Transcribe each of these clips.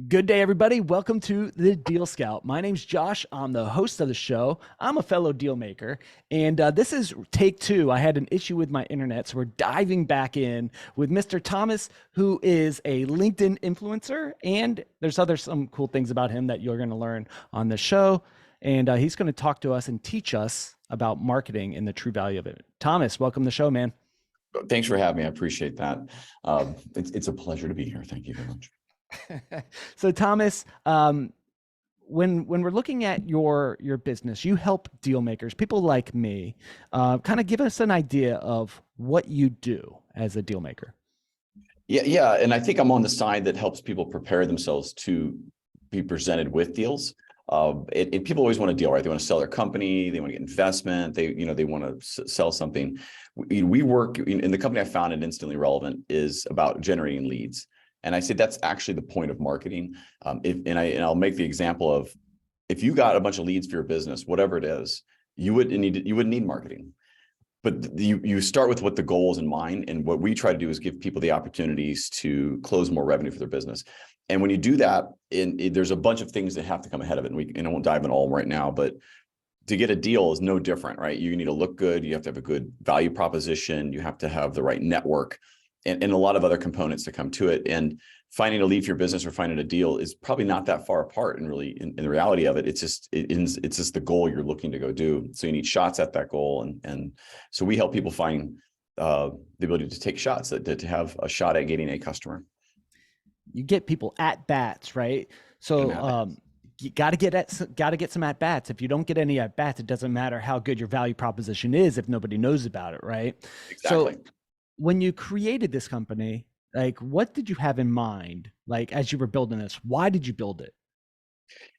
Good day, everybody. Welcome to the Deal Scout. My name's Josh. I'm the host of the show. I'm a fellow deal maker, and this is take two. I had an issue with my internet, so we're diving back in with Mr. Thomas, who is a LinkedIn influencer, and there's some cool things about him that you're going to learn on the show. And he's going to talk to us and teach us about marketing and the true value of it. Thomas, welcome to the show, man. Thanks for having me. I appreciate that. It's a pleasure to be here. Thank you very much. So, Thomas, when we're looking at your business, you help deal makers, people like me, kind of give us an idea of what you do as a deal maker. Yeah. And I think I'm on the side that helps people prepare themselves to be presented with deals. People always want a deal, right? They want to sell their company, they want to get investment, they want to sell something. We work in the company I founded, Instantly Relevant, is about generating leads. And I say that's actually the point of marketing. I'll make the example of, if you got a bunch of leads for your business, whatever it is, you wouldn't need marketing. But you start with what the goal is in mind. And what we try to do is give people the opportunities to close more revenue for their business. And when you do that, there's a bunch of things that have to come ahead of it. And I won't dive in all right now, but to get a deal is no different, right? You need to look good. You have to have a good value proposition. You have to have the right network and a lot of other components to come to it. And finding a lead for your business or finding a deal is probably not that far apart. And really, in the reality of it, it's just the goal you're looking to go do. So you need shots at that goal. And so we help people find the ability to take shots, to have a shot at getting a customer. You get people at bats, right? So you got to get some at bats. If you don't get any at bats, it doesn't matter how good your value proposition is if nobody knows about it, right? Exactly. So when you created this company, like, what did you have in mind? Like, as you were building this, why did you build it?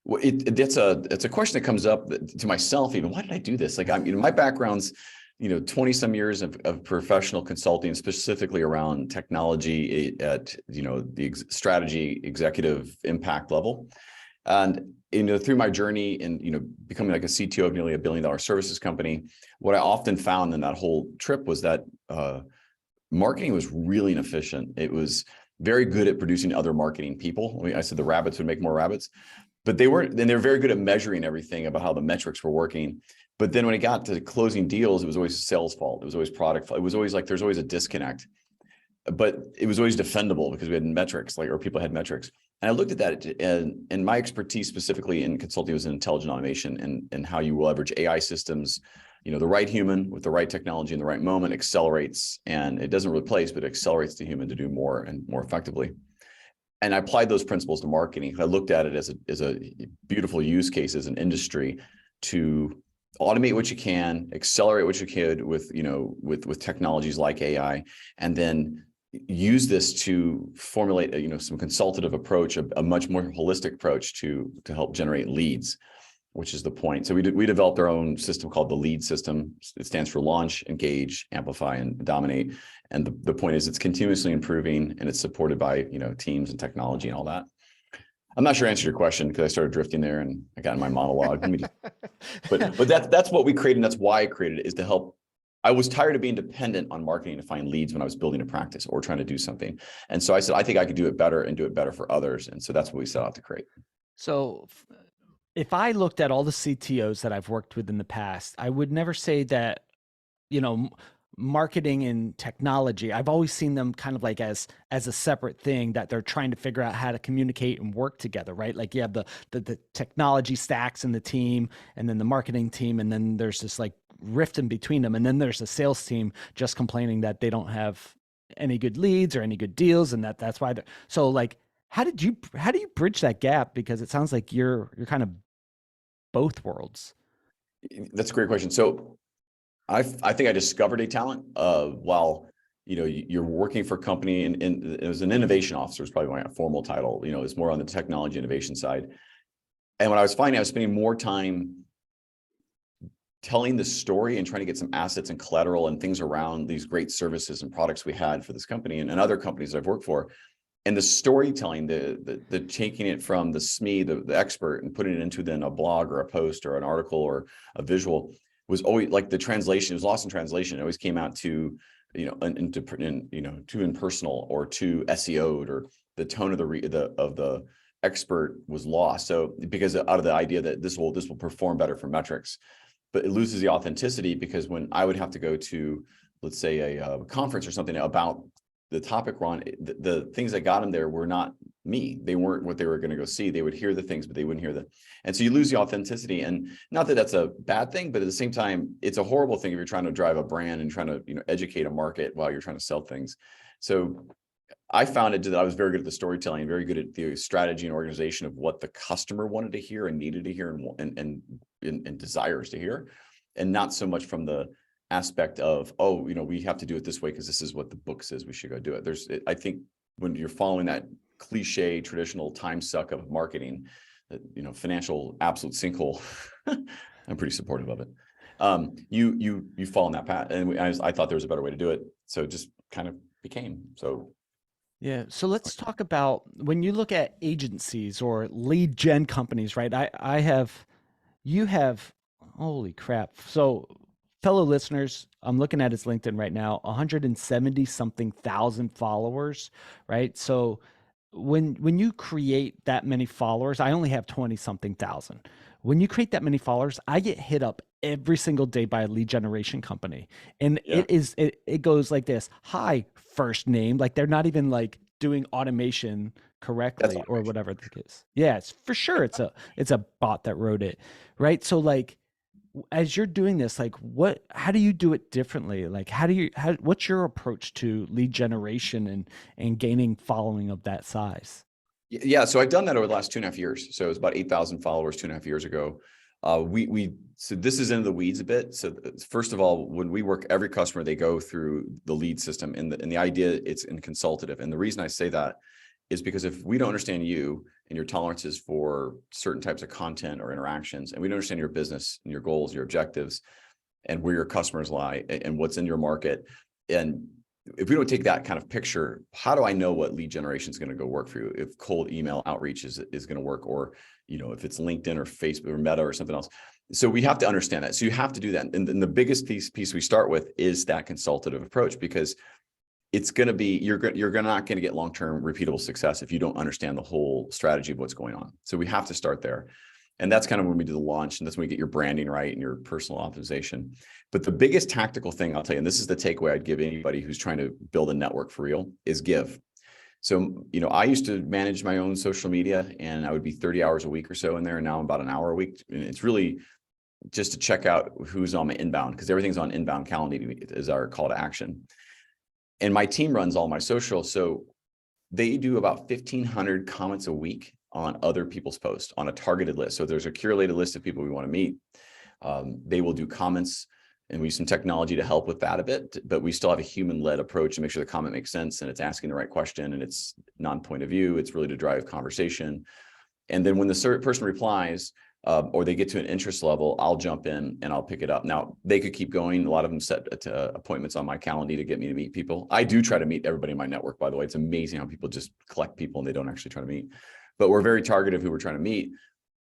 Well, it's a question that comes up to myself even. Why did I do this? Like, my background's 20 some years of professional consulting, specifically around technology at the strategy executive impact level. And through my in becoming like a CTO of nearly $1 billion services company, what I often found in that whole trip was that marketing was really inefficient. It was very good at producing other marketing people. I said the rabbits would make more rabbits, but they weren't. And they're very good at measuring everything about how the metrics were working. But then when it got to closing deals, it was always sales fault. It was always product fault. It was always like there's always a disconnect. But it was always defendable because we had metrics, or people had metrics. And I looked at that, and my expertise specifically in consulting was in intelligent automation and how you will leverage AI systems. The right human with the right technology in the right moment accelerates, and it doesn't replace, but it accelerates the human to do more and more effectively. And I applied those principles to marketing. I looked at it as a beautiful use case as an industry to automate what you can, accelerate what you could with technologies like AI, and then use this to formulate some consultative approach, a much more holistic approach to help generate leads, which is the point. So we developed our own system called the LEAD system. It stands for Launch, Engage, Amplify, and Dominate. And the point is it's continuously improving, and it's supported by teams and technology and all that. I'm not sure I answered your question because I started drifting there and I got in my monologue. But that's what we created, and that's why I created it, is to help. I was tired of being dependent on marketing to find leads when I was building a practice or trying to do something. And so I said, I think I could do it better and do it better for others. And so that's what we set out to create. So if I looked at all the CTOs that I've worked with in the past, I would never say that, marketing and technology, I've always seen them kind of like as a separate thing that they're trying to figure out how to communicate and work together, right? Like you have the technology stacks in the team, and then the marketing team, and then there's this like rift in between them, and then there's the sales team just complaining that they don't have any good leads or any good deals, and that's why they're so like. How do you bridge that gap? Because it sounds like you're kind of both worlds. That's a great question. So I think I discovered a talent while you're working for a company, and it was an innovation officer, is probably my formal title. It's more on the technology innovation side. And what I was finding, I was spending more time telling the story and trying to get some assets and collateral and things around these great services and products we had for this company and other companies I've worked for. And the storytelling, the taking it from the SME, the expert, and putting it into then a blog or a post or an article or a visual was always like the translation. It was lost in translation. It always came out to too impersonal or too SEO'd, or the tone of the expert was lost. So because out of the idea that this will perform better for metrics, but it loses the authenticity, because when I would have to go to, let's say, a conference or something about the topic we're on, the things that got them there were not me. They weren't what they were going to go see. They would hear the things, but they wouldn't hear the, and so you lose the authenticity. And not that that's a bad thing, but at the same time, it's a horrible thing if you're trying to drive a brand and trying to, educate a market while you're trying to sell things. So I found it that I was very good at the storytelling, very good at the strategy and organization of what the customer wanted to hear and needed to hear and desires to hear, and not so much from the aspect of, oh, we have to do it this way because this is what the book says we should go do it. I think when you're following that cliche traditional time suck of marketing, financial absolute sinkhole, I'm pretty supportive of it. You fall in that path, and I thought there was a better way to do it, so it just kind of became so. Yeah. So let's talk about when you look at agencies or lead gen companies, right? You have, holy crap. So, fellow listeners, I'm looking at his LinkedIn right now, 170 something thousand followers, right? So, when you create that many followers, I only have 20 something thousand. When you create that many followers, I get hit up every single day by a lead generation company. And Yeah, it goes like this. Hi, first name. Like they're not even like doing automation that's correctly or automation. whatever the case. Yeah, it's for sure it's a bot that wrote it. Right. So like as you're doing this, like how do you do it differently? Like what's your approach to lead generation and gaining following of that size? Yeah, so I've done that over the last 2.5 years. So it was about 8,000 followers 2.5 years ago. So this is into the weeds a bit. So first of all, when we work every customer, they go through the lead system, and the idea it's in consultative. And the reason I say that is because if we don't understand you and your tolerances for certain types of content or interactions, and we don't understand your business and your goals, your objectives, and where your customers lie and what's in your market, and if we don't take that kind of picture, how do I know what lead generation is going to go work for you? If cold email outreach is going to work, or, if it's LinkedIn or Facebook or Meta or something else. So we have to understand that. So you have to do that. And the biggest piece we start with is that consultative approach, because it's going to be, you're not going to get long-term repeatable success if you don't understand the whole strategy of what's going on. So we have to start there. And that's kind of when we do the launch, and that's when we get your branding right and your personal optimization. But the biggest tactical thing I'll tell you, and this is the takeaway I'd give anybody who's trying to build a network for real, is give. So, I used to manage my own social media, and I would be 30 hours a week or so in there. And now I'm about an hour a week. And it's really just to check out who's on my inbound, because everything's on inbound calendar is our call to action. And my team runs all my social. So they do about 1,500 comments a week on other people's posts on a targeted list. So there's a curated list of people we want to meet. They will do comments, and we use some technology to help with that a bit, but we still have a human-led approach to make sure the comment makes sense and it's asking the right question and it's non-point of view. It's really to drive conversation. And then when the person replies, or they get to an interest level, I'll jump in and I'll pick it up. Now, they could keep going. A lot of them set appointments on my calendar to get me to meet people. I do try to meet everybody in my network, by the way. It's amazing how people just collect people and they don't actually try to meet. But we're very targeted who we're trying to meet,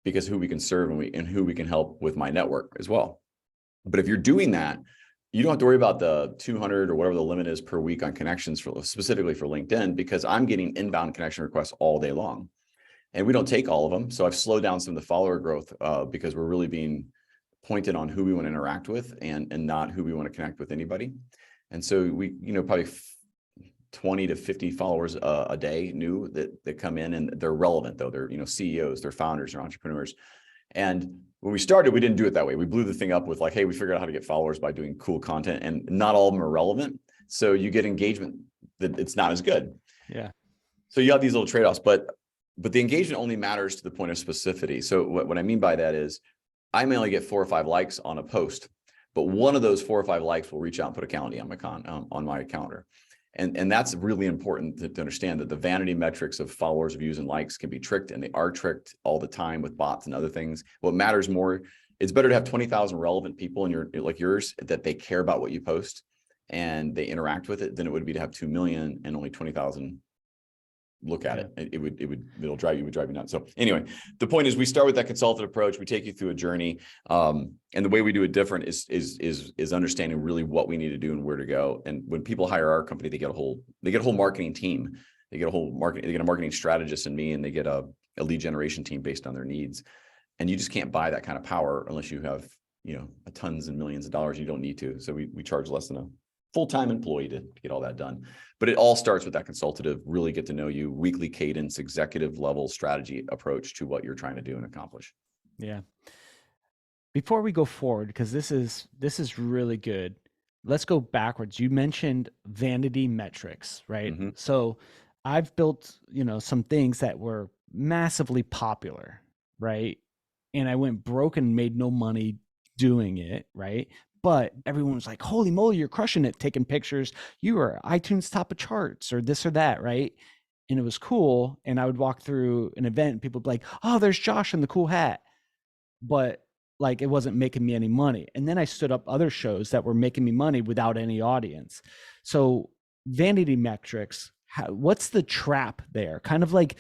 because who we can serve and who we can help with my network as well. But if you're doing that, you don't have to worry about the 200 or whatever the limit is per week on connections specifically for LinkedIn, because I'm getting inbound connection requests all day long. And we don't take all of them. So I've slowed down some of the follower growth because we're really being pointed on who we want to interact with and not who we want to connect with anybody. And so we, probably 20 to 50 followers a day new that come in, and they're relevant though. They're, CEOs, they're founders, they're entrepreneurs. And when we started, we didn't do it that way. We blew the thing up with like, hey, we figured out how to get followers by doing cool content, and not all of them are relevant. So you get engagement that it's not as good. Yeah. So you have these little trade-offs, but the engagement only matters to the point of specificity. So what I mean by that is I may only get 4 or 5 likes on a post, but one of those 4 or 5 likes will reach out and put a calendar on my calendar. And that's really important to understand, that the vanity metrics of followers, views, and likes can be tricked, and they are tricked all the time with bots and other things. What matters more, it's better to have 20,000 relevant people in your, like yours, that they care about what you post and they interact with it, than it would be to have 2 million and only 20,000 look at it. It'll drive you nuts. So anyway, the point is, we start with that consultative approach. We take you through a journey. And the way we do it different is understanding really what we need to do and where to go. And when people hire our company, they get a whole marketing team. They get a marketing strategist in me, and they get a a lead generation team based on their needs. And you just can't buy that kind of power unless you have, tons and millions of dollars. You don't need to. So we charge less than a full-time employee to get all that done. But it all starts with that consultative, really get to know you, weekly cadence, executive level strategy approach to what you're trying to do and accomplish. Yeah. Before we go forward, because this is really good, let's go backwards. You mentioned vanity metrics, right? Mm-hmm. So I've built, some things that were massively popular, right? And I went broke and made no money doing it, right? But everyone was like, holy moly, you're crushing it, taking pictures. You are iTunes top of charts or this or that, right? And it was cool. And I would walk through an event and people would be like, oh, there's Josh in the cool hat. But like it wasn't making me any money. And then I stood up other shows that were making me money without any audience. So vanity metrics, what's the trap there? Kind of like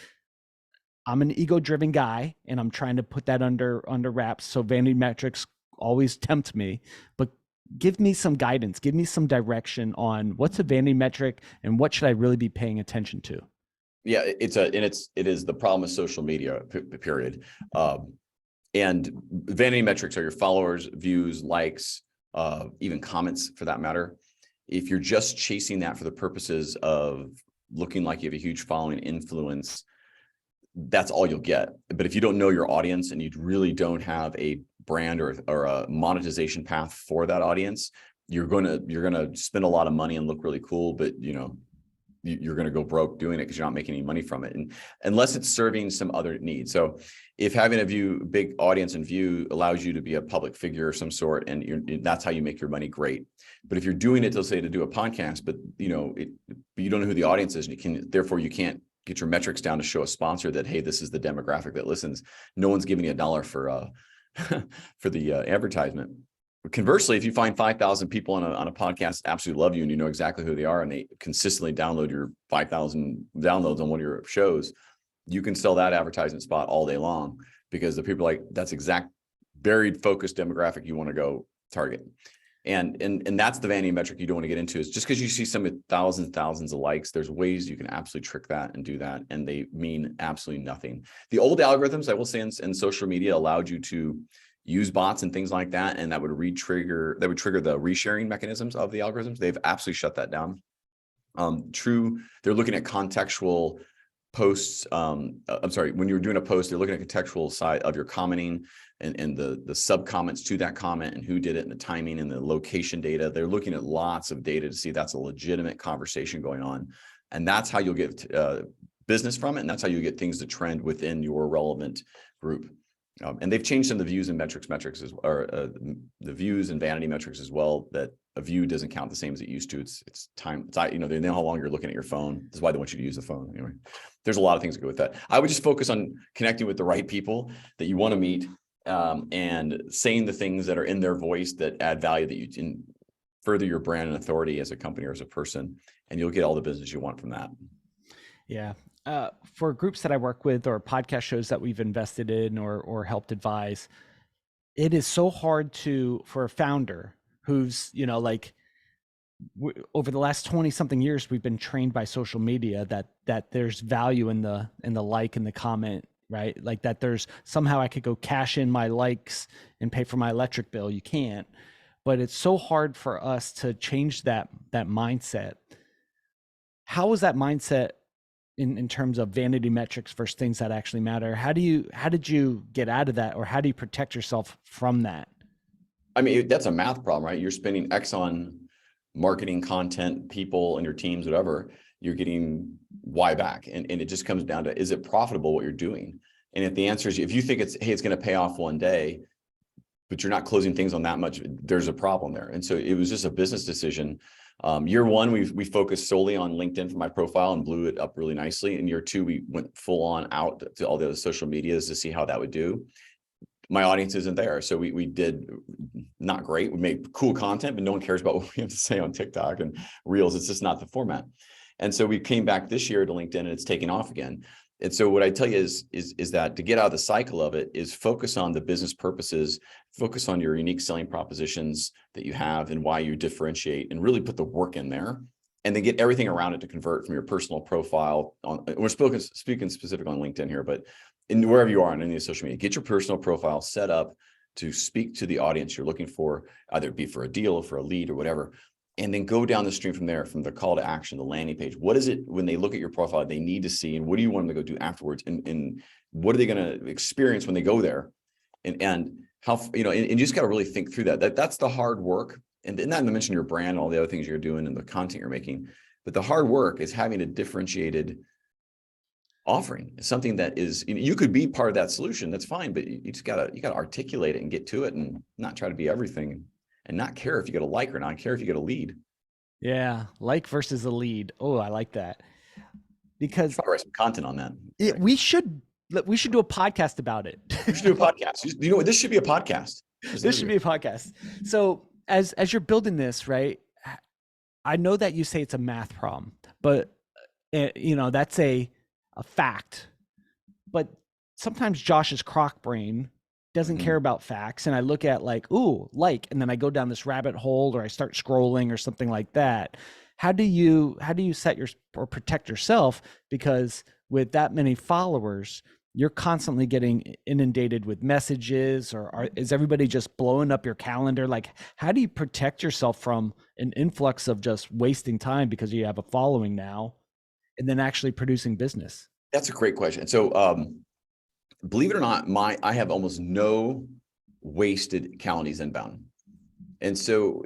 I'm an ego-driven guy and I'm trying to put that under wraps. So vanity metrics always tempt me, but give me some guidance, give me some direction on what's a vanity metric and what should I really be paying attention to? Yeah, it is the problem of social media, period. And vanity metrics are your followers, views, likes, even comments for that matter. If you're just chasing that for the purposes of looking like you have a huge following, influence, that's all you'll get. But if you don't know your audience and you really don't have a brand or a monetization path for that audience, you're gonna spend a lot of money and look really cool, but you're going to go broke doing it because you're not making any money from it, and unless it's serving some other need. So if having a big audience and view allows you to be a public figure of some sort, and that's how you make your money, great. But if you're doing it, let's say to do a podcast, but you don't know who the audience is, and therefore you can't get your metrics down to show a sponsor that, hey, this is the demographic that listens. No one's giving you $1 for for the advertisement. Conversely, if you find 5,000 people on a podcast absolutely love you and you know exactly who they are and they consistently download your 5,000 downloads on one of your shows, you can sell that advertisement spot all day long because the people are like, that's exact buried focused demographic you want to go target. And that's the vanity metric you don't want to get into, is just because you see some of thousands of likes, there's ways you can absolutely trick that and do that, and they mean absolutely nothing. The old algorithms, I will say, in social media allowed you to use bots and things like that, and that would trigger the resharing mechanisms of the algorithms. They've absolutely shut that down. They're looking at contextual posts. I'm sorry, when you're doing a post, they're looking at contextual side of your commenting and the sub comments to that comment and who did it and the timing and the location data. They're looking at lots of data to see that's a legitimate conversation going on, and that's how you'll get business from it, and that's how you get things to trend within your relevant group. And they've changed some of the views and metrics the views and vanity metrics as well, that a view doesn't count the same as it used to. It's time. They know how long you're looking at your phone. That's why they want you to use the phone. Anyway, there's a lot of things that go with that. I would just focus on connecting with the right people that you want to meet, and saying the things that are in their voice that add value, that you can further your brand and authority as a company or as a person, and you'll get all the business you want from that. Yeah. For groups that I work with or podcast shows that we've invested in or helped advise, it is so hard for a founder who's, over the last 20 something years, we've been trained by social media that there's value in the like and the comment, right? Like that there's somehow I could go cash in my likes and pay for my electric bill. You can't, but it's so hard for us to change that mindset. How is that mindset in terms of vanity metrics versus things that actually matter? How did you get out of that, or how do you protect yourself from that? I mean, that's a math problem, right? You're spending X on marketing, content, people, and your teams, whatever, you're getting Y back. And it just comes down to, is it profitable what you're doing? And if the answer is, if you think it's going to pay off one day, but you're not closing things on that much, there's a problem there. And so it was just a business decision. Year one, we focused solely on LinkedIn for my profile and blew it up really nicely. In year two, we went full on out to all the other social medias to see how that would do. My audience isn't there. So we did not great. We made cool content, but no one cares about what we have to say on TikTok and Reels. It's just not the format. And so we came back this year to LinkedIn, and it's taking off again. And so what I tell you is that to get out of the cycle of it is focus on the business purposes, focus on your unique selling propositions that you have and why you differentiate, and really put the work in there. and then get everything around it to convert from your personal profile on, we're speaking specifically on LinkedIn here, but in wherever you are on any of social media, get your personal profile set up to speak to the audience you're looking for, either be for a deal or for a lead or whatever. And then go down the stream from there, from the call to action, the landing page. What is it when they look at your profile they need to see, and what do you want them to go do afterwards? And what are they going to experience when they go there? And how, you know, and you just got to really think through that. That's the hard work. And not to mention your brand, all the other things you're doing and the content you're making. But the hard work is having a differentiated offering. It's something that is, you could be part of that solution. That's fine, but you just gotta articulate it and get to it, and not try to be everything, and not care if you get a like or not care if you get a lead. Yeah, like versus a lead. Oh, I like that, because Try to write some content on that. we should do a podcast about it. We should do a podcast. You know what? This should be a podcast. This should be a podcast. So as you're building this, right? I know that you say it's a math problem, but you know, that's a fact. But sometimes Josh's croc brain doesn't care about facts, and I look at like, ooh, like, and then I go down this rabbit hole, or I start scrolling or something like that. How do you set your, or protect yourself? Because with that many followers, you're constantly getting inundated with messages, or is everybody just blowing up your calendar? Like, how do you protect yourself from an influx of just wasting time because you have a following now, and then actually producing business? That's a great question. So, believe it or not, I have almost no wasted calendars inbound. And so,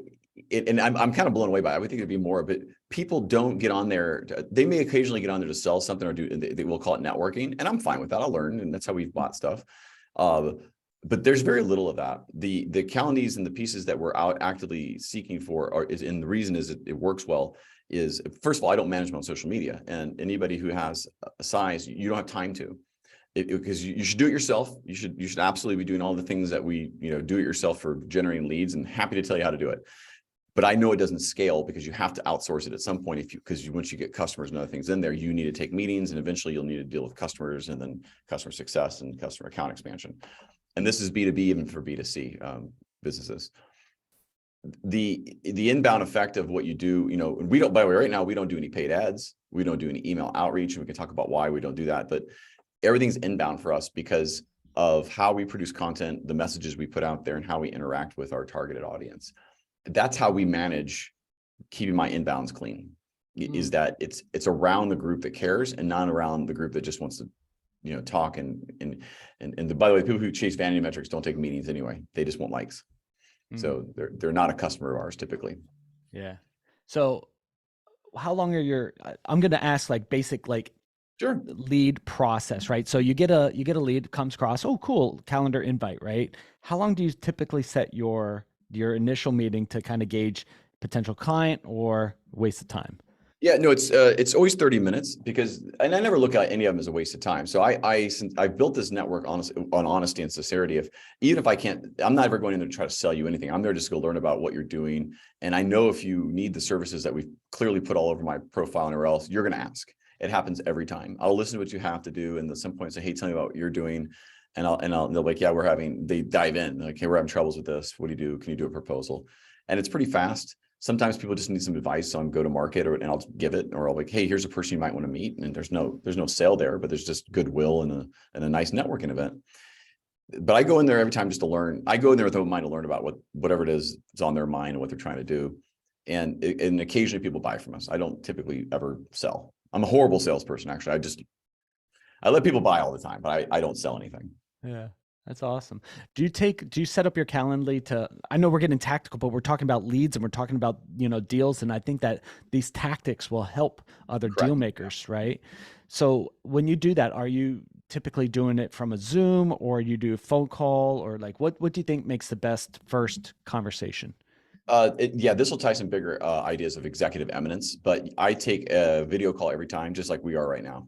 I'm kind of blown away by it. I would think it'd be more, but people don't get on there. They may occasionally get on there to sell something, or they will call it networking. And I'm fine with that. I'll learn. And that's how we've bought stuff. But there's very little of that. The calendars and the pieces that we're out actively seeking for and the reason is it works well is, first of all, I don't manage my own social media, and anybody who has a size, you don't have time to. Because you should do it yourself. You should absolutely be doing all the things that we, do it yourself for generating leads, and happy to tell you how to do it. But I know it doesn't scale, because you have to outsource it at some point. Because once you get customers and other things in there, you need to take meetings, and eventually you'll need to deal with customers, and then customer success and customer account expansion. And this is B2B, even for B2C businesses. The inbound effect of what you do, we don't, by the way, right now, we don't do any paid ads. We don't do any email outreach, and we can talk about why we don't do that. But everything's inbound for us because of how we produce content, the messages we put out there, and how we interact with our targeted audience. That's how we manage keeping my inbounds clean, is that it's around the group that cares, and not around the group that just wants to, talk. And by the way, people who chase vanity metrics don't take meetings anyway. They just want likes. So they're not a customer of ours typically. Yeah. So how long are I'm going to ask like basic, like, sure, lead process, right? So you get a lead, comes across, oh, cool, calendar invite, right? How long do you typically set your initial meeting to kind of gauge potential client or waste of time? Yeah, no, it's always 30 minutes, because, and I never look at any of them as a waste of time. So since I've built this network on honesty and sincerity, even if I can't, I'm not ever going in there to try to sell you anything. I'm there just to go learn about what you're doing. And I know if you need the services that we've clearly put all over my profile and or else, you're going to ask. It happens every time. I'll listen to what you have to do, and at some point say, hey, tell me about what you're doing. And they'll be like, yeah, they dive in. Like, hey, we're having troubles with this. What do you do? Can you do a proposal? And it's pretty fast. Sometimes people just need some advice on go to market, and I'll give it, or I'll be like, hey, here's a person you might want to meet. And there's no sale there, but there's just goodwill and a nice networking event. But I go in there every time just to learn. I go in there with a mind to learn about whatever it is that's on their mind and what they're trying to do. And occasionally people buy from us. I don't typically ever sell. I'm a horrible salesperson, actually. I let people buy all the time, but I don't sell anything. Yeah, that's awesome. Do you set up your Calendly to, I know we're getting tactical, but we're talking about leads, and we're talking about, deals. And I think that these tactics will help other deal makers, right? So when you do that, are you typically doing it from a Zoom, or you do a phone call, or like, what do you think makes the best first conversation? This will tie some bigger ideas of executive eminence, but I take a video call every time, just like we are right now.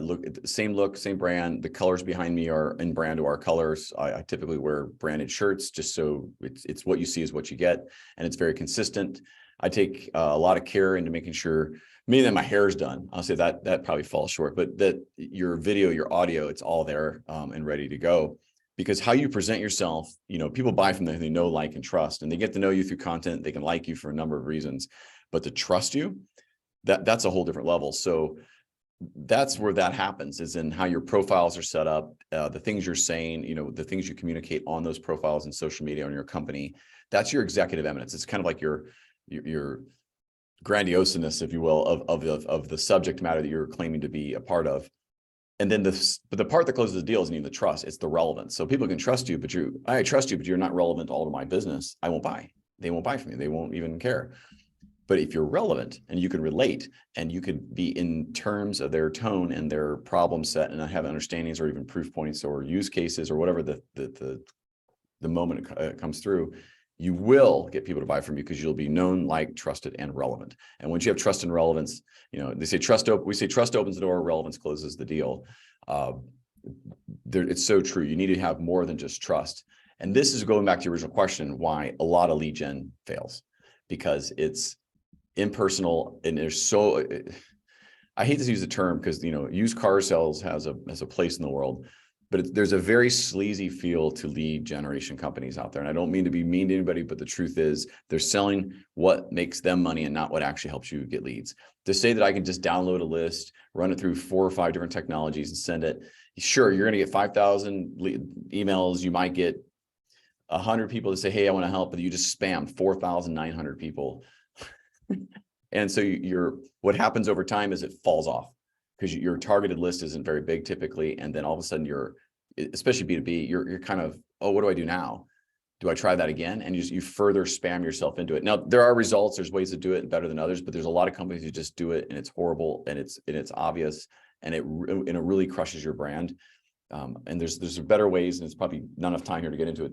Look, same brand. The colors behind me are in brand to our colors. I typically wear branded shirts, just so it's what you see is what you get, and it's very consistent. I take a lot of care into making sure, maybe that my hair is done. I'll say that probably falls short, but that your video, your audio, it's all there and ready to go. Because how you present yourself, people buy from there, they know, like, and trust, and they get to know you through content. They can like you for a number of reasons, but to trust you, that's a whole different level. So that's where that happens, is in how your profiles are set up, the things you're saying, the things you communicate on those profiles and social media on your company. That's your executive eminence. It's kind of like your grandioseness, if you will, of the subject matter that you're claiming to be a part of. And then but the part that closes the deal isn't even the trust, it's the relevance. So people can trust you, but I trust you, but you're not relevant to all of my business. I won't buy. They won't buy from you. They won't even care. But if you're relevant and you can relate and you can be in terms of their tone and their problem set and have understandings or even proof points or use cases or whatever the moment it comes through, you will get people to buy from you because you'll be known, liked, trusted, and relevant. And once you have trust and relevance, they say we say trust opens the door, relevance closes the deal. It's so true. You need to have more than just trust. And this is going back to your original question, why a lot of lead gen fails, because it's impersonal and there's so, I hate to use the term because used car sales has a place in the world, but there's a very sleazy feel to lead generation companies out there. And I don't mean to be mean to anybody, but the truth is they're selling what makes them money and not what actually helps you get leads. To say that I can just download a list, run it through 4 or 5 different technologies and send it, sure, you're going to get 5,000 emails. You might get 100 people to say, hey, I want to help, but you just spammed 4,900 people. And so what happens over time is it falls off because your targeted list isn't very big typically. And then all of a sudden especially B2B, you're kind of, oh, what do I do now? Do I try that again? And you further spam yourself into it. Now there are results, there's ways to do it better than others, but there's a lot of companies who just do it and it's horrible and it's obvious and it really crushes your brand. And there's better ways, and it's probably not enough time here to get into it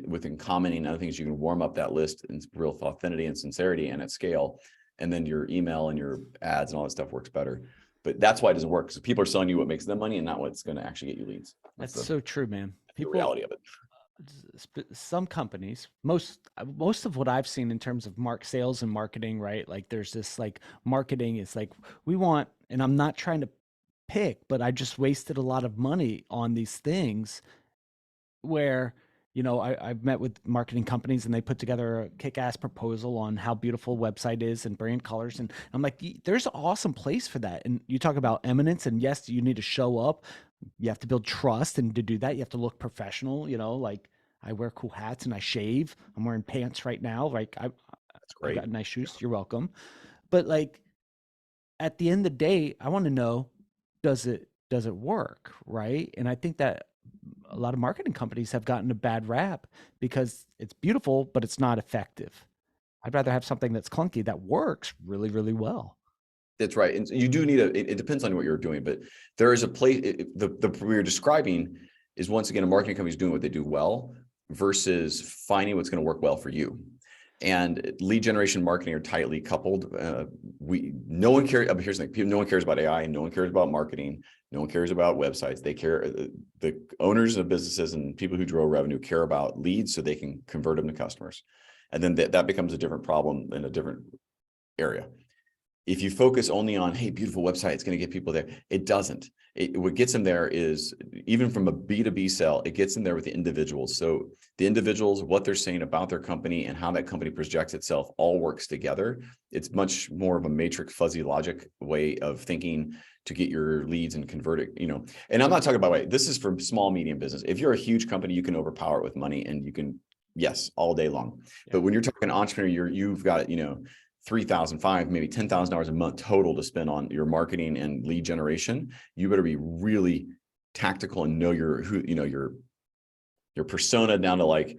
within commenting and other things. You can warm up that list in real authenticity and sincerity and at scale. And then your email and your ads and all that stuff works better. But that's why it doesn't work, because people are selling you what makes them money and not what's going to actually get you leads. That's so true, man. The reality of it. Some companies, most of what I've seen in terms of sales and marketing, right? Like there's this like marketing is like, we want, and I'm not trying to pick, but I just wasted a lot of money on these things where, I've met with marketing companies and they put together a kick-ass proposal on how beautiful a website is and brand colors. And I'm like, there's an awesome place for that. And you talk about eminence, and yes, you need to show up. You have to build trust. And to do that, you have to look professional, like I wear cool hats and I shave. I'm wearing pants right now. Like That's I've great. got nice shoes. You're welcome. But like at the end of the day, I want to know, does it work? Right. And I think that a lot of marketing companies have gotten a bad rap because it's beautiful, but it's not effective. I'd rather have something that's clunky that works really, really well. That's right. And you do need it depends on what you're doing, but there is a place, the we're describing is, once again, a marketing company is doing what they do well versus finding what's going to work well for you. And lead generation marketing are tightly coupled. No one cares. Here's the thing: no one cares about AI. No one cares about marketing. No one cares about websites. They care. The owners of businesses and people who grow revenue care about leads so they can convert them to customers. And then that becomes a different problem in a different area. If you focus only on, hey, beautiful website, it's going to get people there. It doesn't. What gets them there is, even from a B2B sell, it gets them there with the individuals. So the individuals, what they're saying about their company and how that company projects itself all works together. It's much more of a matrix fuzzy logic way of thinking to get your leads and convert it, And I'm not talking about, this is for small, medium business. If you're a huge company, you can overpower it with money and you can, yes, all day long. Yeah. But when you're talking entrepreneur, you've got, $3,000, maybe $10,000 a month total to spend on your marketing and lead generation. You better be really tactical and know your persona down to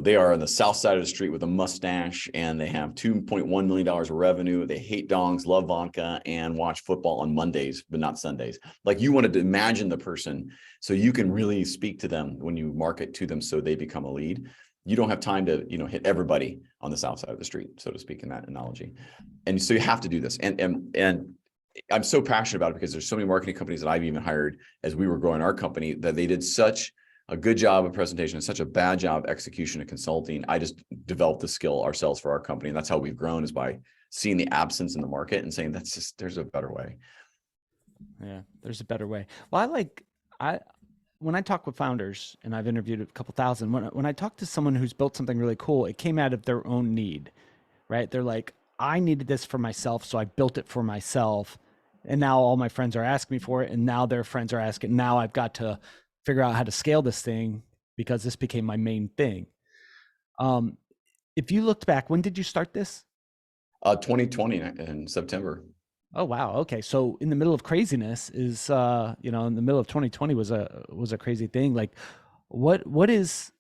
they are on the south side of the street with a mustache and they have $2.1 million of revenue. They hate dongs, love vodka, and watch football on Mondays, but not Sundays. Like, you wanted to imagine the person so you can really speak to them when you market to them so they become a lead. You don't have time to, hit everybody on the south side of the street, so to speak, in that analogy. And so you have to do this. And I'm so passionate about it because there's so many marketing companies that I've even hired as we were growing our company that they did such a good job of presentation and such a bad job of execution and consulting. I just developed the skill ourselves for our company. And that's how we've grown, is by seeing the absence in the market and saying, there's a better way. Yeah, there's a better way. Well, when I talk with founders, and I've interviewed a couple thousand, when I talk to someone who's built something really cool, it came out of their own need, right? They're like, I needed this for myself, so I built it for myself. And now all my friends are asking me for it, and now their friends are asking. Now I've got to figure out how to scale this thing because this became my main thing. Um, if you looked back, when did you start this? 2020 in September. Oh wow. Okay. So in the middle of craziness is in the middle of 2020 was a crazy thing. Like what is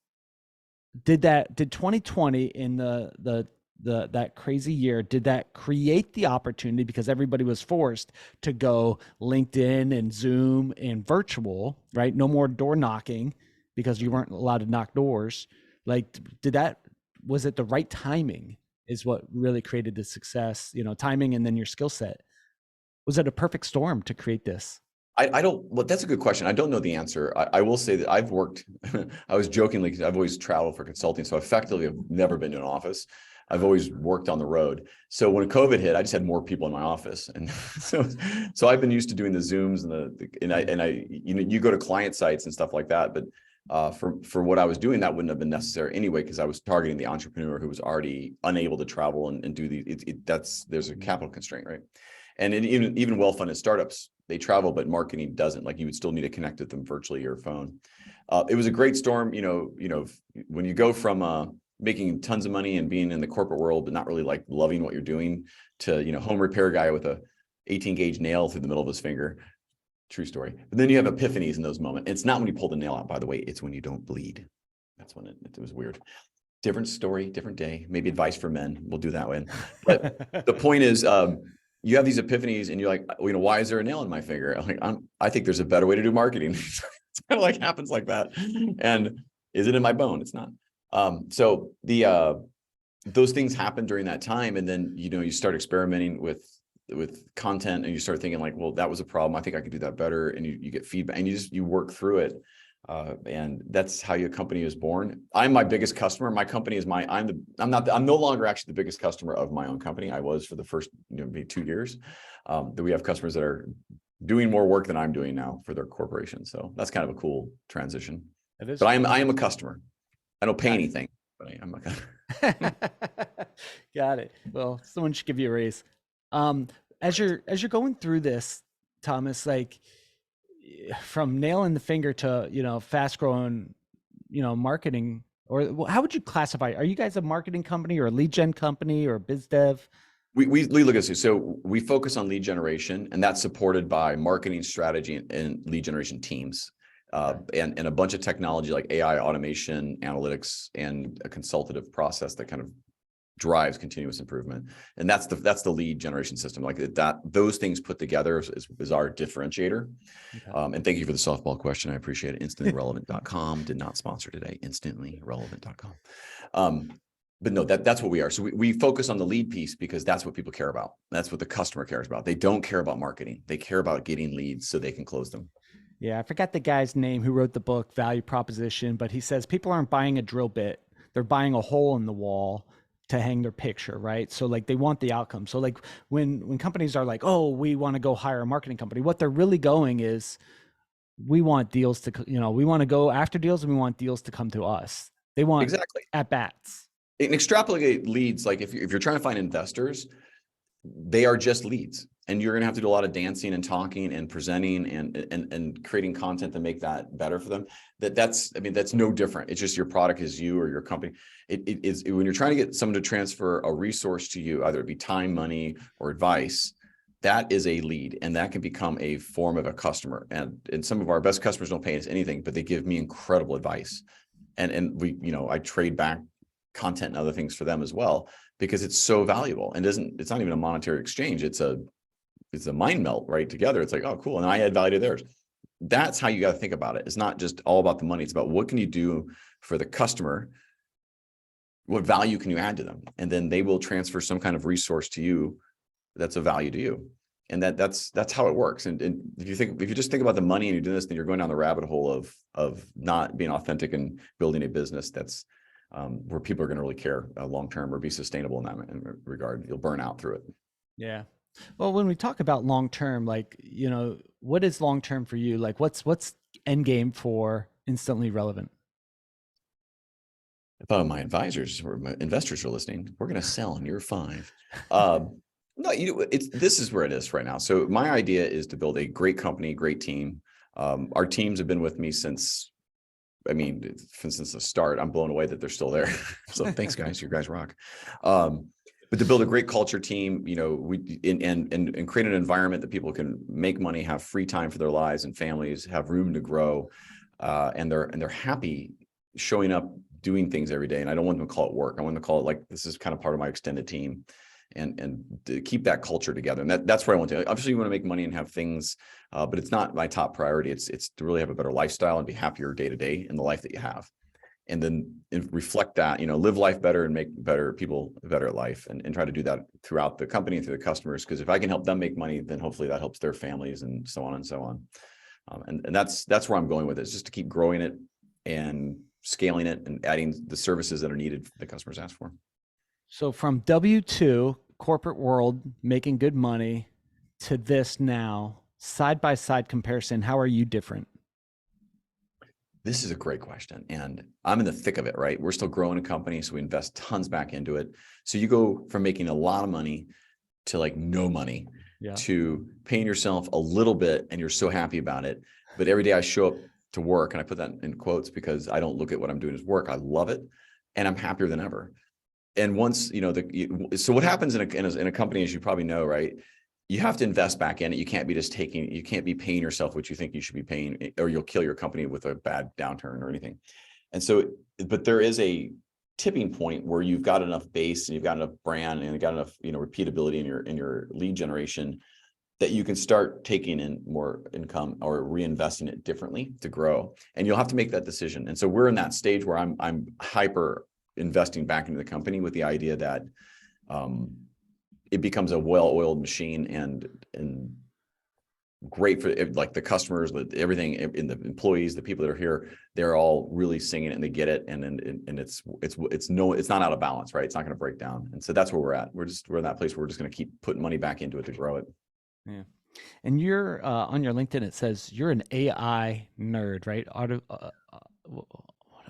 did 2020 in the that crazy year, did that create the opportunity because everybody was forced to go LinkedIn and Zoom and virtual, right? No more door knocking because you weren't allowed to knock doors. Like did that was it the right timing is what really created the success, timing and then your skill set? Was it a perfect storm to create this? I don't, well, that's a good question. I don't know the answer. I will say that I've worked, I was jokingly, because I've always traveled for consulting. So effectively, I've never been to an office. I've always worked on the road. So when COVID hit, I just had more people in my office. And so I've been used to doing the Zooms you go to client sites and stuff like that. But for what I was doing, that wouldn't have been necessary anyway, because I was targeting the entrepreneur who was already unable to travel and do there's a capital constraint, right? And even well-funded startups, they travel, but marketing doesn't. Like you would still need to connect with them virtually or phone. It was a great storm. When you go from making tons of money and being in the corporate world, but not really like loving what you're doing, to home repair guy with a 18 gauge nail through the middle of his finger. True story. But then you have epiphanies in those moments. It's not when you pull the nail out, by the way. It's when you don't bleed. That's when it was weird. Different story, different day. Maybe advice for men. We'll do that one. But the point is, you have these epiphanies and you're like, why is there a nail in my finger? I'm like, I think there's a better way to do marketing. It's kind of like happens like that. And is it in my bone? It's not. So those things happen during that time. And then, you start experimenting with content and you start thinking like, well, that was a problem. I think I could do that better. And you get feedback and you work through it. And that's how your company is born. I'm my biggest customer. My company is I'm no longer actually the biggest customer of my own company. I was for the first, maybe 2 years. That we have customers that are doing more work than I'm doing now for their corporation. So that's kind of a cool transition. It is. But I am a customer. I don't pay Got anything, but I'm a customer. it. Got it. Well, someone should give you a raise. Um, as you're going through this, Thomas, like from nail in the finger to fast growing marketing, or how would you classify, are you guys a marketing company or a lead gen company or biz dev? We look at this. So we focus on lead generation, and that's supported by marketing strategy and lead generation teams, and a bunch of technology like AI, automation, analytics, and a consultative process that kind of drives continuous improvement. And that's the lead generation system. Like that, those things put together is our differentiator. Okay. And thank you for the softball question. I appreciate it. InstantlyRelevant.com did not sponsor today. InstantlyRelevant.com. But no, that's what we are. So we focus on the lead piece because that's what people care about. That's what the customer cares about. They don't care about marketing. They care about getting leads so they can close them. Yeah, I forgot the guy's name who wrote the book Value Proposition, but he says people aren't buying a drill bit; they're buying a hole in the wall to hang their picture, right? So like they want the outcome. So like when companies are like, "Oh, we want to go hire a marketing company," what they're really going is, we want deals to, we want to go after deals and we want deals to come to us. They want Exactly. at bats. And extrapolate leads. Like if you're trying to find investors, they are just leads, and you're going to have to do a lot of dancing and talking and presenting and creating content to make that better for them. That's no different. It's just your product is you or your company. It is when you're trying to get someone to transfer a resource to you, either it be time, money, or advice. That is a lead, and that can become a form of a customer. And some of our best customers don't pay us anything, but they give me incredible advice. And we, I trade back content and other things for them as well, because it's so valuable, and it's not even a monetary exchange. It's a mind melt right together. It's like, oh, cool. And I add value to theirs. That's how you got to think about it. It's not just all about the money. It's about what can you do for the customer? What value can you add to them? And then they will transfer some kind of resource to you that's of value to you. And that's how it works. And if you just think about the money and you're doing this, then you're going down the rabbit hole of not being authentic and building a business that's where people are going to really care long term or be sustainable in that regard. You'll burn out through it. Yeah. Well, when we talk about long term, like, what is long term for you? Like what's end game for Instantly Relevant? If my advisors or my investors are listening, we're going to sell in year 5. No, this is where it is right now. So my idea is to build a great company, great team. Our teams have been with me since since the start. I'm blown away that they're still there. So thanks, guys. You guys rock. But to build a great culture team, and create an environment that people can make money, have free time for their lives and families, have room to grow, and they're happy showing up, doing things every day. And I don't want them to call it work. I want them to call it like, this is kind of part of my extended team, and to keep that culture together. And that's where I want to. Obviously, you want to make money and have things, but it's not my top priority. It's to really have a better lifestyle and be happier day to day in the life that you have. And then reflect that, live life better and make better people better at life, and try to do that throughout the company and through the customers. Because if I can help them make money, then hopefully that helps their families, and so on and so on. And that's where I'm going with it. It's just to keep growing it and scaling it and adding the services that are needed the customers ask for. So from W-2 corporate world, making good money, to this now, side by side comparison, how are you different? This is a great question. And I'm in the thick of it, right? We're still growing a company, so we invest tons back into it. So you go from making a lot of money to like no money, to paying yourself a little bit, and you're so happy about it. But every day I show up to work, and I put that in quotes because I don't look at what I'm doing as work. I love it, and I'm happier than ever. And once, so what happens in a company, as you probably know, right? You have to invest back in it. You can't be paying yourself what you think you should be paying, or you'll kill your company with a bad downturn or anything. And so, but there is a tipping point where you've got enough base, and you've got enough brand, and you've got enough, repeatability in your lead generation, that you can start taking in more income or reinvesting it differently to grow. And you'll have to make that decision. And so we're in that stage where I'm hyper investing back into the company with the idea that, it becomes a well-oiled machine, and great for like the customers, everything in the employees, the people that are here, they're all really singing it and they get it. And it's not out of balance, right? It's not going to break down. And so that's where we're at. We're in that place where we're just going to keep putting money back into it to grow it. Yeah. And you're on your LinkedIn, it says you're an AI nerd, right?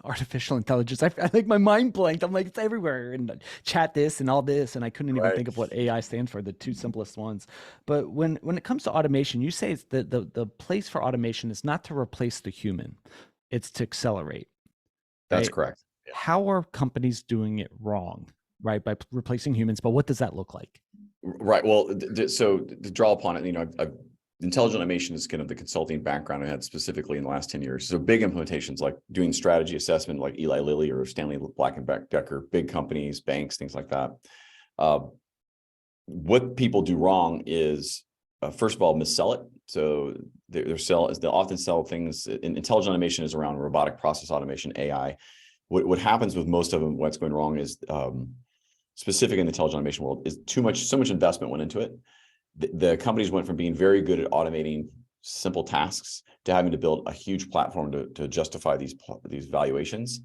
Artificial intelligence. I think my mind blanked. I'm like, it's everywhere, and chat this and all this, and I couldn't even think of what AI stands for, the two simplest ones. But when it comes to automation, you say it's the place for automation is not to replace the human, it's to accelerate. That's Right? correct. How are companies doing it wrong, right? By replacing humans, but what does that look like? Right. Well, so to draw upon it, intelligent automation is kind of the consulting background I had specifically in the last 10 years. So big implementations like doing strategy assessment, like Eli Lilly or Stanley Black & Decker, big companies, banks, things like that. What people do wrong is, first of all, missell it. So they often sell things. Intelligent automation is around robotic process automation, AI. What happens with most of them, what's going wrong is, specific in the intelligent automation world, is so much investment went into it. The companies went from being very good at automating simple tasks to having to build a huge platform to justify these valuations,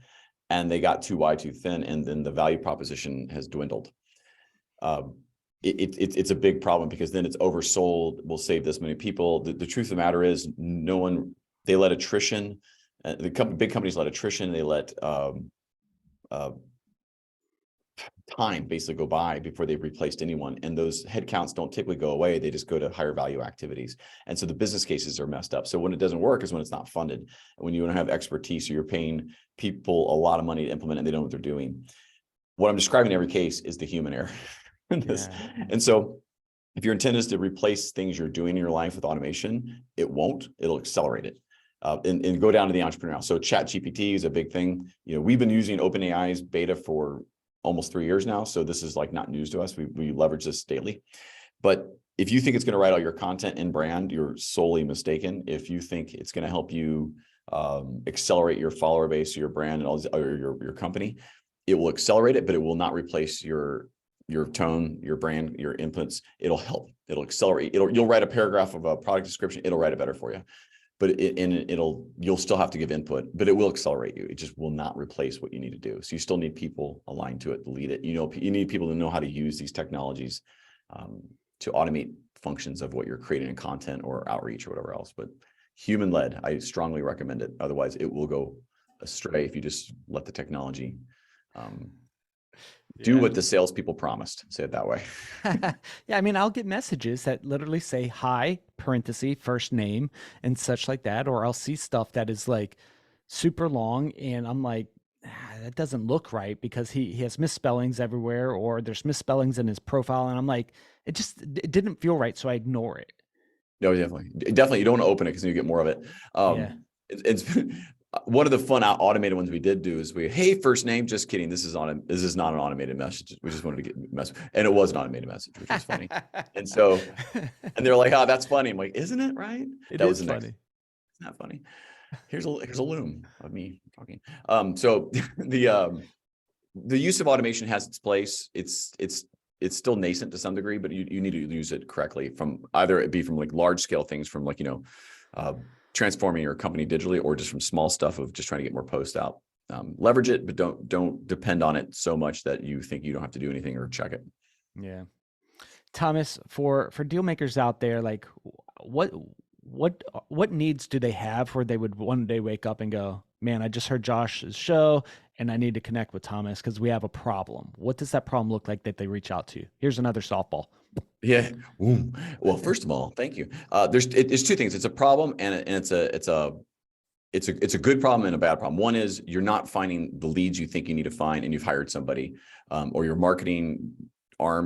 and they got too wide, too thin, and then the value proposition has dwindled. It's a big problem, because then it's oversold. We'll save this many people. The truth of the matter is, they let attrition. Big companies let attrition. They let time basically go by before they've replaced anyone, and those headcounts don't typically go away. They just go to higher value activities, and so the business cases are messed up. So when it doesn't work is when it's not funded, and when you don't have expertise, or you're paying people a lot of money to implement it and they don't know what they're doing. What I'm describing in every case is the human error in this. And so if your intent is to replace things you're doing in your life with automation, it won't. It'll accelerate it. And go down to the entrepreneurial. So Chat GPT is a big thing. We've been using OpenAI's beta for almost 3 years now. So this is like not news to us. We leverage this daily. But if you think it's going to write all your content and brand, you're solely mistaken. If you think it's going to help you accelerate your follower base, your brand, and all or your company, it will accelerate it, but it will not replace your tone, your brand, your inputs. It'll help. It'll accelerate. You'll write a paragraph of a product description. It'll write it better for you. But you'll still have to give input, but it will accelerate you. It just will not replace what you need to do. So you still need people aligned to it to lead it. You need people to know how to use these technologies to automate functions of what you're creating in content or outreach or whatever else. But human-led, I strongly recommend it. Otherwise, it will go astray if you just let the technology Um, do Yeah. what the salespeople promised. Say it that way. Yeah, I mean, I'll get messages that literally say hi, parenthesis, first name, and such like that, or I'll see stuff that is like super long, and I'm like, that doesn't look right because he has misspellings everywhere, or there's misspellings in his profile, and I'm like, it didn't feel right, so I ignore it. No, definitely. You don't want to open it because you get more of it. Yeah. It's one of the fun automated ones we did do is hey, first name. Just kidding. This is not an automated message. We just wanted to get a message, and it was an automated message, which was funny. And so, and they're like, "Oh, that's funny." I'm like, "Isn't it right?" It That was is the next. funny. It's not funny. Here's a loom of me talking. So the use of automation has its place. It's still nascent to some degree, but you need to use it correctly from either it be from like large scale things from like, transforming your company digitally, or just from small stuff of just trying to get more posts out. Leverage it, but don't depend on it so much that you think you don't have to do anything or check it. Yeah. Thomas, for deal makers out there, like what what needs do they have where they would one day wake up and go, man, I just heard Josh's show and I need to connect with Thomas because we have a problem. What does that problem look like that they reach out to? Here's another softball. Yeah. Ooh. Well, first of all, thank you. It's two things. It's a problem, and it's a good problem and a bad problem. One is you're not finding the leads you think you need to find, and you've hired somebody, or your marketing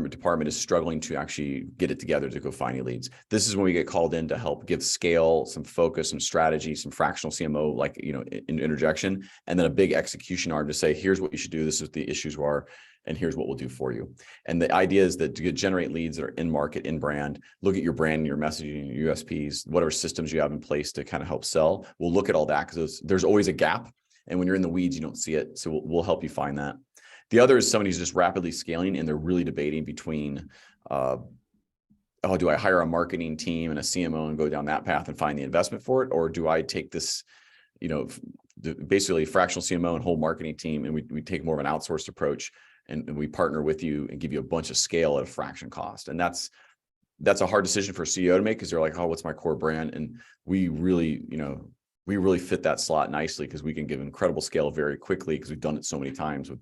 department is struggling to actually get it together to go find you leads. This is when we get called in to help give scale, some focus, some strategy, some fractional CMO, like, interjection, and then a big execution arm to say, here's what you should do. This is what the issues are, and here's what we'll do for you. And the idea is that to generate leads that are in market, in brand, look at your brand, your messaging, your USPs, whatever systems you have in place to kind of help sell. We'll look at all that because there's always a gap. And when you're in the weeds, you don't see it. So we'll help you find that. The other is somebody who's just rapidly scaling, and they're really debating between, do I hire a marketing team and a CMO and go down that path and find the investment for it? Or do I take this, basically fractional CMO and whole marketing team, and we take more of an outsourced approach, and we partner with you and give you a bunch of scale at a fraction cost. And that's a hard decision for a CEO to make, because they're like, oh, what's my core brand? And we really fit that slot nicely, because we can give incredible scale very quickly, because we've done it so many times with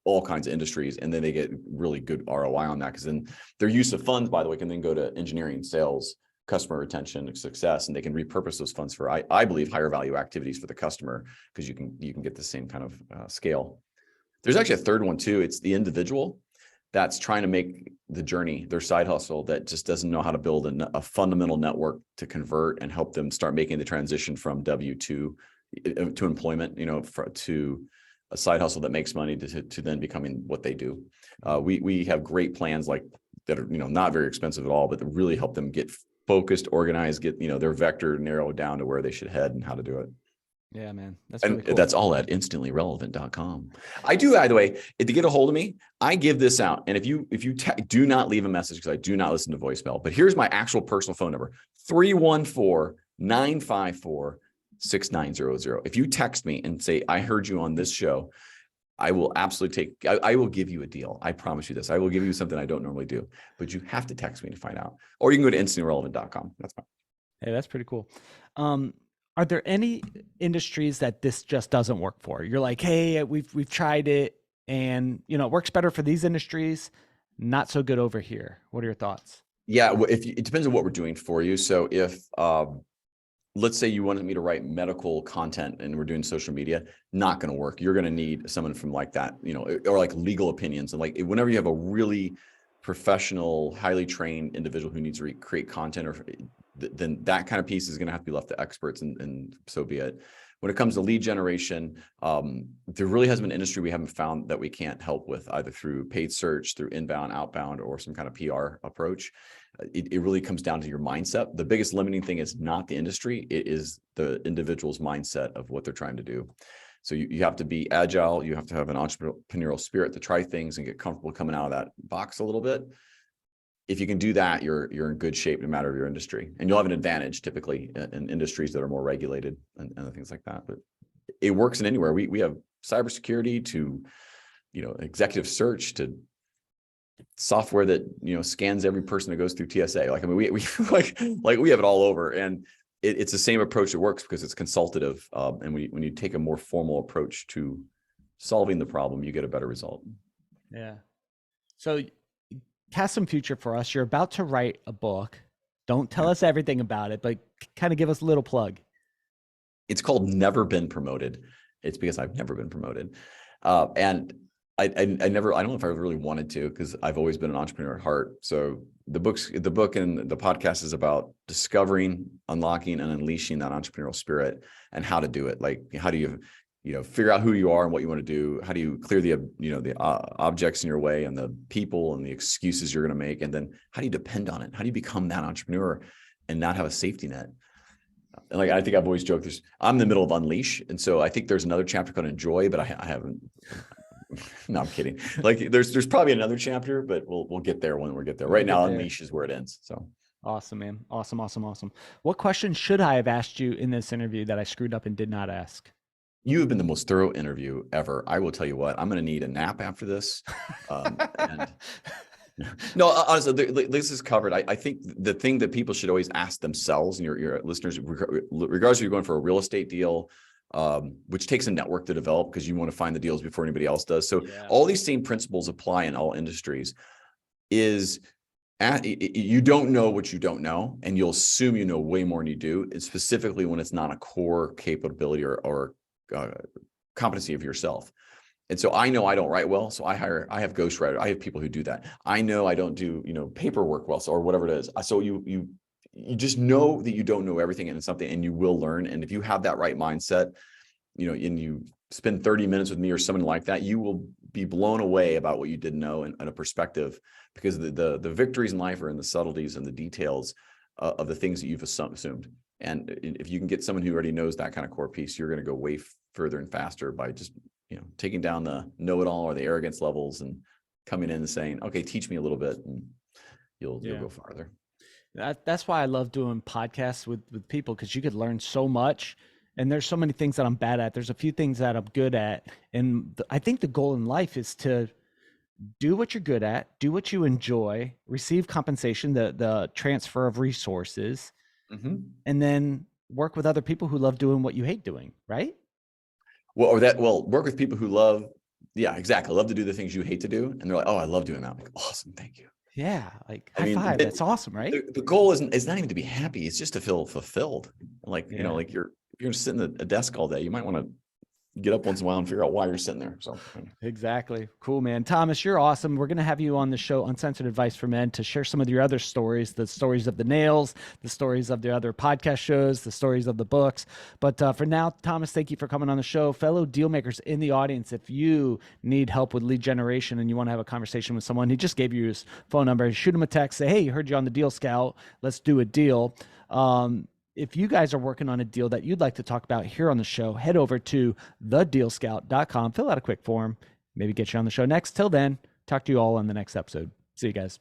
all kinds of industries. And then they get really good ROI on that, because then their use of funds, by the way, can then go to engineering, sales, customer retention, and success, and they can repurpose those funds for, I believe, higher value activities for the customer, because you can get the same kind of scale. There's actually a third one too. It's the individual that's trying to make the journey their side hustle, that just doesn't know how to build a fundamental network to convert and help them start making the transition from W-2 to employment, to a side hustle that makes money to then becoming what they do. We have great plans like that are, not very expensive at all, but to really help them get focused, organized, get, their vector narrowed down to where they should head and how to do it. Yeah, man. That's really cool. That's all at instantly-relevant.com. I do, by the way, to get a hold of me, I give this out. And if you do not leave a message, because I do not listen to voicemail, but here's my actual personal phone number, 314-954-6900. If you text me and say, I heard you on this show, I will absolutely I will give you a deal. I promise you this. I will give you something I don't normally do, but you have to text me to find out. Or you can go to instantly-relevant.com. That's fine. Hey, that's pretty cool. Are there any industries that this just doesn't work for? You're like, hey, we've tried it, and it works better for these industries, not so good over here. What are your thoughts? Yeah, well, it depends on what we're doing for you. So if let's say you wanted me to write medical content and we're doing social media, not going to work. You're going to need someone from like that, or like legal opinions, and like whenever you have a really professional, highly trained individual who needs to create content, or then that kind of piece is going to have to be left to experts, and so be it. When it comes to lead generation, there really hasn't been an industry we haven't found that we can't help with, either through paid search, through inbound, outbound, or some kind of PR approach. It really comes down to your mindset. The biggest limiting thing is not the industry, it is the individual's mindset of what they're trying to do. So you have to be agile. You have to have an entrepreneurial spirit to try things and get comfortable coming out of that box a little bit. If you can do that, you're in good shape no matter your industry, and you'll have an advantage typically in industries that are more regulated and things like that. But it works in anywhere. We have cybersecurity to, executive search to software that, scans every person that goes through TSA. Like, I mean, we we have it all over, and it's the same approach that works because it's consultative. And when you take a more formal approach to solving the problem, you get a better result. Yeah. So cast some future for us. You're about to write a book. Don't tell us everything about it, but kind of give us a little plug. It's called Never Been Promoted. It's because I've never been promoted. And I don't know if I really wanted to, because I've always been an entrepreneur at heart. So the book and the podcast is about discovering, unlocking, and unleashing that entrepreneurial spirit and how to do it. Like, how do you figure out who you are and what you want to do? How do you clear the objects in your way and the people and the excuses you're going to make? And then how do you depend on it? How do you become that entrepreneur and not have a safety net? And like, I think I've always joked, I'm in the middle of Unleash. And so I think there's another chapter called Enjoy, but I haven't, no, I'm kidding. Like there's probably another chapter, but we'll get there when we get there. Right now, Unleash is where it ends. So awesome, man. Awesome. What question should I have asked you in this interview that I screwed up and did not ask? You have been the most thorough interview ever. I will tell you what, I'm going to need a nap after this. No, honestly, this is covered. I think the thing that people should always ask themselves, and your listeners, regardless if you're going for a real estate deal, which takes a network to develop because you want to find the deals before anybody else does. So all these same principles apply in all industries. You don't know what you don't know, and you'll assume you know way more than you do, and specifically when it's not a core capability or competency of yourself. And so I know I don't write well, so I have ghostwriter. I have people who do that. I know I don't do, paperwork well, or whatever it is. So you just know that you don't know everything, and it's something, and you will learn. And if you have that right mindset, and you spend 30 minutes with me or someone like that, you will be blown away about what you didn't know and a perspective, because the victories in life are in the subtleties and the details of the things that you've assumed. And if you can get someone who already knows that kind of core piece, you're going to go way further and faster by just taking down the know-it-all or the arrogance levels and coming in and saying, okay, teach me a little bit, and you'll go farther. That's why I love doing podcasts with people, because you could learn so much. And there's so many things that I'm bad at. There's a few things that I'm good at. And I think the goal in life is to do what you're good at, do what you enjoy, receive compensation, the transfer of resources, and then work with other people who love doing what you hate doing, right? Work with people who love to do the things you hate to do. And they're like, oh, I love doing that. I'm like, awesome. Thank you. Yeah. Like high five. That's awesome, right? The goal is not even to be happy. It's just to feel fulfilled. Like, like if you're sitting at a desk all day, you might want to get up once in a while and figure out why you're sitting there. So exactly. Cool, man. Thomas, you're awesome. We're going to have you on the show, Uncensored Advice for Men, to share some of your other stories, the stories of the nails, the stories of the other podcast shows, the stories of the books. But for now, Thomas, thank you for coming on the show. Fellow deal makers in the audience, if you need help with lead generation and you want to have a conversation with someone, he just gave you his phone number. Shoot him a text, say, hey, heard you on the Deal Scout. Let's do a deal. If you guys are working on a deal that you'd like to talk about here on the show, head over to thedealscout.com, fill out a quick form, maybe get you on the show next. Till then, talk to you all on the next episode. See you guys.